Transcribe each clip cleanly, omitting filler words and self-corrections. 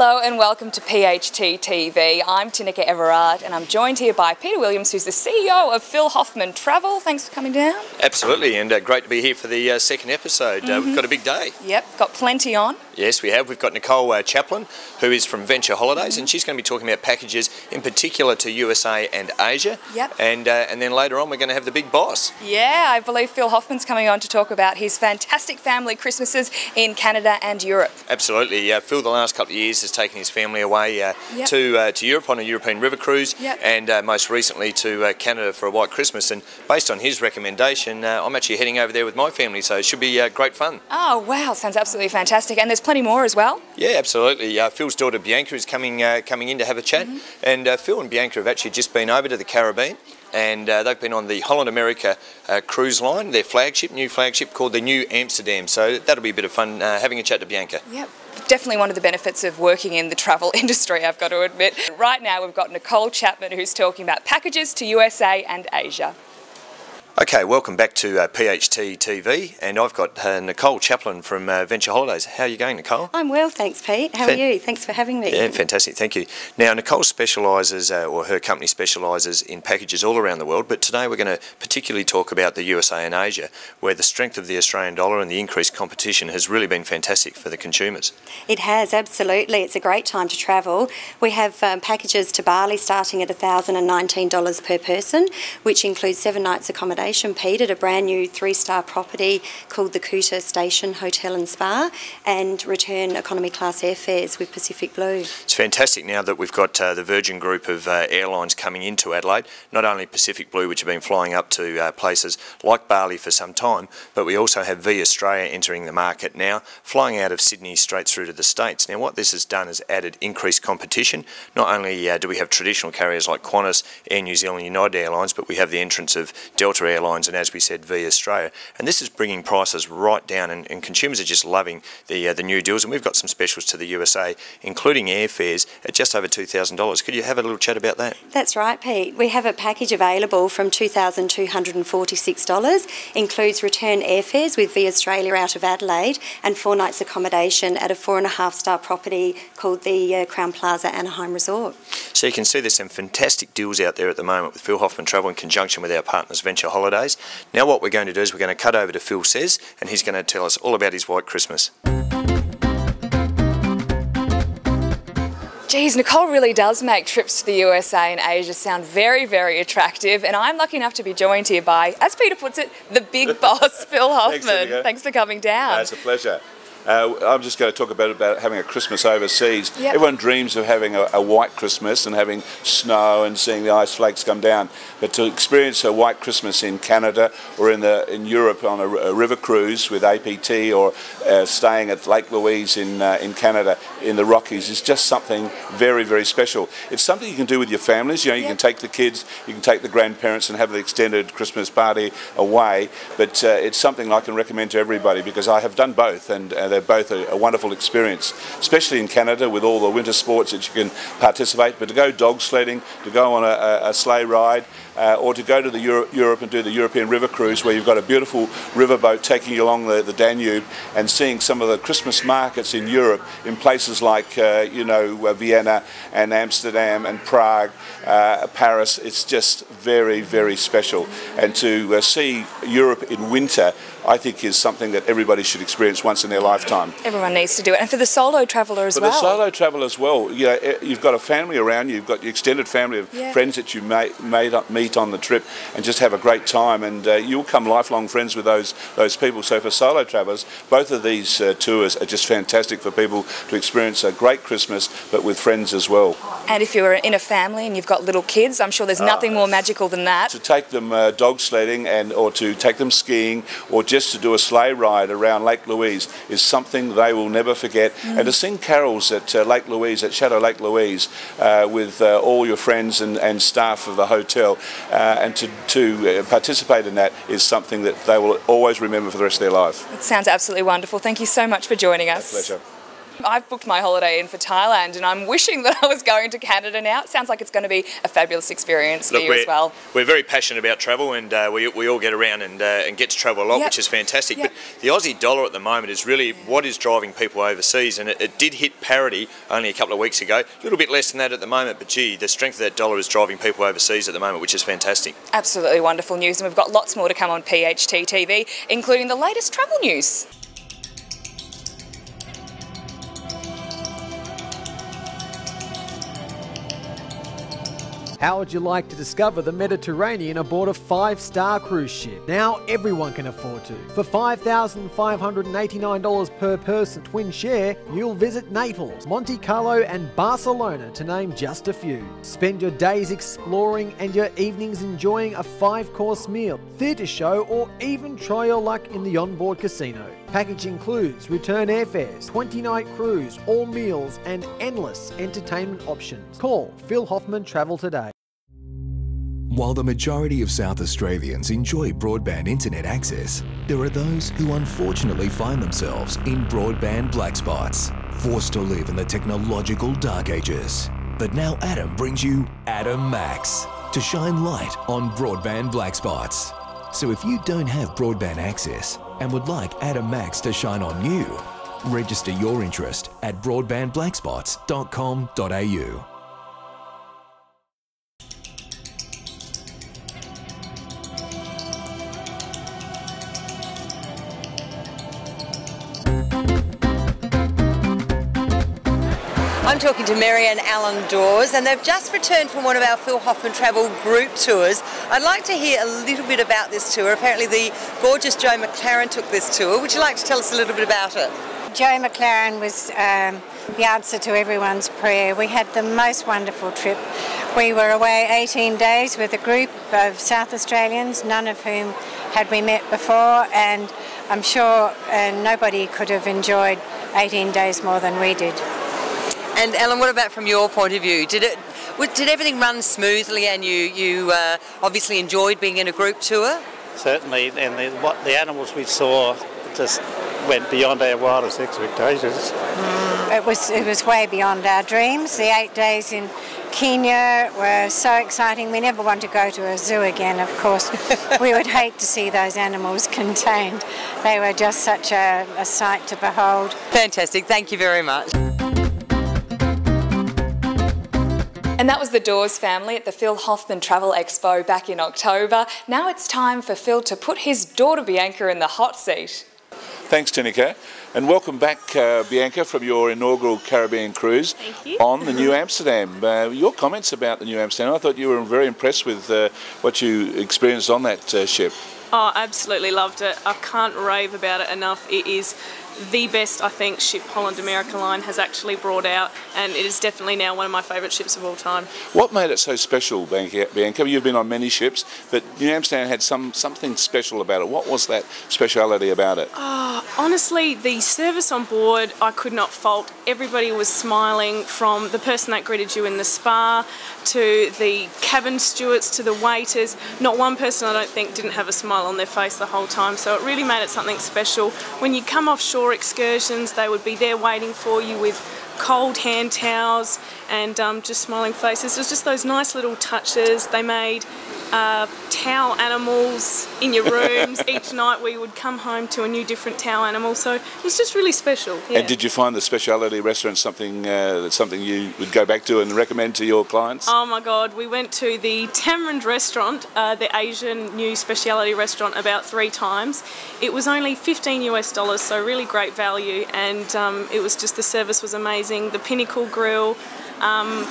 Hello and welcome to PHT TV. I'm Tineka Everaardt and I'm joined here by Peter Williams, who's the CEO of Phil Hoffmann Travel. Thanks for coming down. Absolutely, and great to be here for the second episode. We've got a big day. Yep, got plenty on. Yes, we have. We've got Nicole Chaplin, who is from Venture Holidays, and she's going to be talking about packages in particular to USA and Asia. Yep. And then later on we're going to have the big boss. Yeah, I believe Phil Hoffmann's coming on to talk about his fantastic family Christmases in Canada and Europe. Absolutely. Phil, the last couple of years, has taken his family away to Europe on a European river cruise, and most recently to Canada for a white Christmas. And based on his recommendation, I'm actually heading over there with my family, so it should be great fun. Oh wow, sounds absolutely fantastic. And there's plenty more as well. Yeah, absolutely. Phil's daughter Bianca is coming in to have a chat, and Phil and Bianca have actually just been over to the Caribbean. And they've been on the Holland America cruise line, their new flagship called the Nieuw Amsterdam. So that'll be a bit of fun having a chat to Bianca. Yep. Definitely one of the benefits of working in the travel industry, I've got to admit. Right now we've got Nicole Chaplin, who's talking about packages to USA and Asia. Okay, welcome back to PHT TV, and I've got Nicole Chaplin from Venture Holidays. How are you going, Nicole? I'm well, thanks, Pete. How are you? Thanks for having me. Yeah, fantastic, thank you. Now, Nicole specialises, or her company specialises in packages all around the world, but today we're going to particularly talk about the USA and Asia, where the strength of the Australian dollar and the increased competition has really been fantastic for the consumers. It has, absolutely. It's a great time to travel. We have packages to Bali starting at $1,019 per person, which includes 7 nights accommodation, Pete, at a brand new 3-star property called the Kuta Station Hotel and Spa, and return economy class airfares with Pacific Blue. It's fantastic now that we've got the Virgin group of airlines coming into Adelaide, not only Pacific Blue, which have been flying up to places like Bali for some time, but we also have V Australia entering the market now, flying out of Sydney straight through to the States. Now what this has done is added increased competition. Not only do we have traditional carriers like Qantas, Air New Zealand, United Airlines, but we have the entrance of Delta Airlines and, as we said, V Australia, and this is bringing prices right down, and consumers are just loving the new deals. And we've got some specials to the USA, including airfares at just over $2,000. Could you have a little chat about that? That's right, Pete. We have a package available from $2,246, includes return airfares with V Australia out of Adelaide, and 4 nights accommodation at a 4.5-star property called the Crown Plaza Anaheim Resort. So you can see there's some fantastic deals out there at the moment with Phil Hoffmann Travel in conjunction with our partners Venture Holidays. Now what we're going to do is we're going to cut over to Phil Says, and he's going to tell us all about his white Christmas. Geez, Nicole really does make trips to the USA and Asia sound very, very attractive, and I'm lucky enough to be joined here by, as Peter puts it, the big boss, Phil Hoffmann. Thanks for coming down. It's a pleasure. I'm just going to talk about having a Christmas overseas. Everyone dreams of having a white Christmas and having snow and seeing the ice flakes come down. But to experience a white Christmas in Canada or in Europe on a river cruise with APT, or staying at Lake Louise in Canada in the Rockies, is just something very, very special. It's something you can do with your families. You know, you can take the kids, you can take the grandparents and have the extended Christmas party away. But it's something I can recommend to everybody, because I have done both, and they're both a wonderful experience, especially in Canada with all the winter sports that you can participate. But to go dog sledding, to go on a sleigh ride, or to go to the Europe and do the European river cruise, where you've got a beautiful riverboat taking you along the Danube, and seeing some of the Christmas markets in Europe in places like Vienna and Amsterdam and Prague, Paris. It's just very, very special. And to see Europe in winter, I think, is something that everybody should experience once in their lifetime. Everyone needs to do it, and for the solo traveller as well. For the solo traveller as well, you know, you've got a family around you, you've got your extended family of friends that you may meet on the trip, and just have a great time, and you'll become lifelong friends with those people. So for solo travellers, both of these tours are just fantastic for people to experience a great Christmas, but with friends as well. And if you're in a family and you've got little kids, I'm sure there's nothing more magical than that. To take them dog sledding, or to take them skiing, or just to do a sleigh ride around Lake Louise is something they will never forget. And to sing carols at Lake Louise, at Chateau Lake Louise, with all your friends and staff of the hotel, and to participate in that is something that they will always remember for the rest of their life. It sounds absolutely wonderful. Thank you so much for joining us. My pleasure. I've booked my holiday in for Thailand and I'm wishing that I was going to Canada now. It sounds like it's going to be a fabulous experience for you as well. We're very passionate about travel, and we all get around and get to travel a lot, which is fantastic. But the Aussie dollar at the moment is really what is driving people overseas, and it did hit parity only a couple of weeks ago. A little bit less than that at the moment, but gee, the strength of that dollar is driving people overseas at the moment, which is fantastic. Absolutely wonderful news, and we've got lots more to come on PHT TV, including the latest travel news. How would you like to discover the Mediterranean aboard a 5-star cruise ship? Now everyone can afford to. For $5,589 per person twin share, you'll visit Naples, Monte Carlo and Barcelona, to name just a few. Spend your days exploring and your evenings enjoying a 5-course meal, theatre show, or even try your luck in the onboard casino. Package includes return airfares, 20-night cruise, all meals and endless entertainment options. Call Phil Hoffmann Travel today. While the majority of South Australians enjoy broadband internet access, there are those who unfortunately find themselves in broadband black spots, forced to live in the technological dark ages. But now Adam brings you Adam Max to shine light on broadband black spots. So if you don't have broadband access and would like Adam Max to shine on you, register your interest at broadbandblackspots.com.au. I'm talking to Mary and Alan Daws, and they've just returned from one of our Phil Hoffmann Travel group tours. I'd like to hear a little bit about this tour. Apparently the gorgeous Joe McLaren took this tour. Would you like to tell us a little bit about it? Joe McLaren was the answer to everyone's prayer. We had the most wonderful trip. We were away 18 days with a group of South Australians, none of whom had we met before, and I'm sure nobody could have enjoyed 18 days more than we did. And Alan, what about from your point of view? Did everything run smoothly, and you obviously enjoyed being in a group tour? Certainly, and the animals we saw just went beyond our wildest expectations. It was way beyond our dreams. The 8 days in Kenya were so exciting. We never want to go to a zoo again, of course. We would hate to see those animals contained. They were just such a sight to behold. Fantastic, thank you very much. And that was the Daws family at the Phil Hoffmann Travel Expo back in October. Now it's time for Phil to put his daughter Bianca in the hot seat. Thanks, Tineka. And welcome back, Bianca, from your inaugural Caribbean cruise on the Nieuw Amsterdam. Your comments about the Nieuw Amsterdam, I thought you were very impressed with what you experienced on that ship. Oh, absolutely loved it. I can't rave about it enough. It is the best, I think, ship Holland America Line has actually brought out, and it is definitely now one of my favourite ships of all time. What made it so special, Bianca? You've been on many ships, but Nieuw Amsterdam had something special about it. What was that speciality about it? Honestly, the service on board I could not fault. Everybody was smiling, from the person that greeted you in the spa to the cabin stewards to the waiters. Not one person, I don't think, didn't have a smile on their face the whole time, so it really made it something special. When you come offshore excursions, they would be there waiting for you with cold hand towels and just smiling faces. It was just those nice little touches. They made towel animals in your rooms. Each night we would come home to a new different towel animal, so it was just really special. Yeah. And did you find the speciality restaurant something that's something you would go back to and recommend to your clients? Oh my God, we went to the Tamarind restaurant, the Asian new speciality restaurant, about 3 times. It was only $15 US, so really great value, and it was just, the service was amazing. The Pinnacle Grill,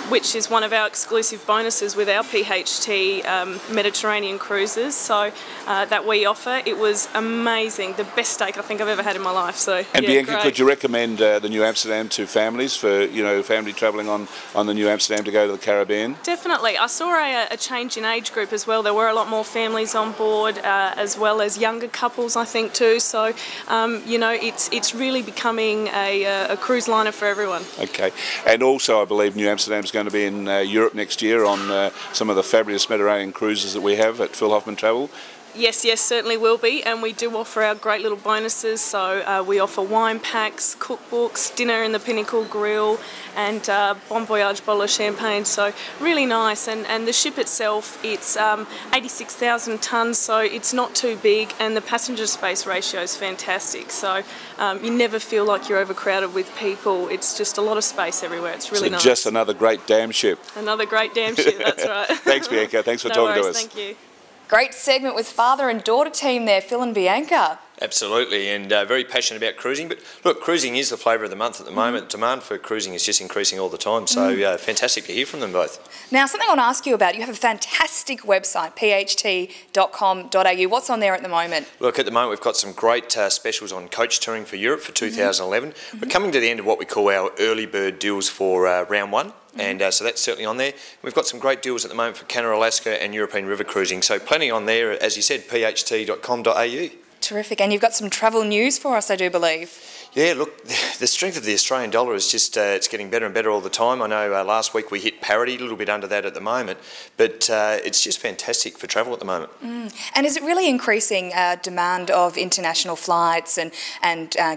which is one of our exclusive bonuses with our PHT Mediterranean cruises, so that we offer. It was amazing, the best steak I think I've ever had in my life. So, and yeah, Bianca, great. could you recommend the Nieuw Amsterdam to families, for family travelling on the Nieuw Amsterdam to go to the Caribbean? Definitely. I saw a change in age group as well. There were a lot more families on board, as well as younger couples, I think, too. So it's really becoming a cruise liner for everyone. Okay, and also I believe Nieuw Amsterdam is going to be in Europe next year on some of the fabulous Mediterranean cruises that we have at Phil Hoffmann Travel. Yes, certainly will be, and we do offer our great little bonuses. So we offer wine packs, cookbooks, dinner in the Pinnacle Grill, and Bon Voyage bottle of champagne. So really nice, and the ship itself, it's 86,000 tonnes, so it's not too big, and the passenger space ratio is fantastic. So you never feel like you're overcrowded with people. It's just a lot of space everywhere. It's really nice. Just another great damn ship. Another great damn ship, that's right. Thanks, Bianca. Thanks for talking to us. Thank you. Great segment with father and daughter team there, Phil and Bianca. Absolutely, and very passionate about cruising. But look, cruising is the flavour of the month at the moment. Demand for cruising is just increasing all the time, so fantastic to hear from them both. Now, something I want to ask you about, you have a fantastic website, pht.com.au. What's on there at the moment? Look, at the moment we've got some great specials on coach touring for Europe for 2011. We're coming to the end of what we call our early bird deals for round one. And so that's certainly on there. We've got some great deals at the moment for Canada, Alaska and European river cruising. So plenty on there, as you said, pht.com.au. Terrific. And you've got some travel news for us, I do believe. Yeah, look, the strength of the Australian dollar is just, it's getting better and better all the time. I know last week we hit parity, a little bit under that at the moment, but it's just fantastic for travel at the moment. And is it really increasing demand of international flights and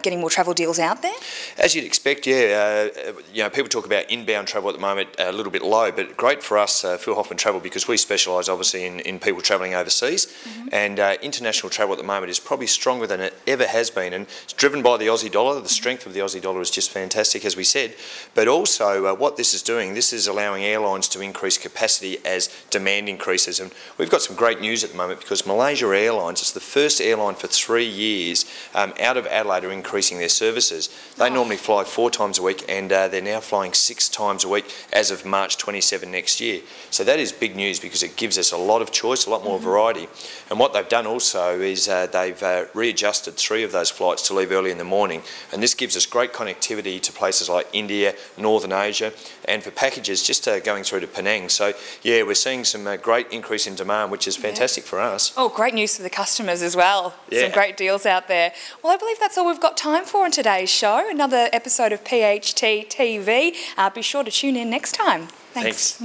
getting more travel deals out there? As you'd expect, yeah. You know, people talk about inbound travel at the moment a little bit low, but great for us, Phil Hoffmann Travel, because we specialise obviously in people travelling overseas, and international travel at the moment is probably stronger than it ever has been, and it's driven by the Aussie dollar. The strength of the Aussie dollar is just fantastic, as we said, but also what this is doing, this is allowing airlines to increase capacity as demand increases. And we've got some great news at the moment, because Malaysia Airlines is the first airline for 3 years out of Adelaide are increasing their services. They normally fly 4 times a week, and they're now flying 6 times a week as of March 27 next year. So that is big news, because it gives us a lot of choice, a lot more variety. And what they've done also is they've readjusted 3 of those flights to leave early in the morning. And this gives us great connectivity to places like India, Northern Asia, and for packages just going through to Penang. So, yeah, we're seeing some great increase in demand, which is fantastic for us. Oh, great news for the customers as well. Yeah. Some great deals out there. Well, I believe that's all we've got time for in today's show. Another episode of PHT TV. Be sure to tune in next time. Thanks.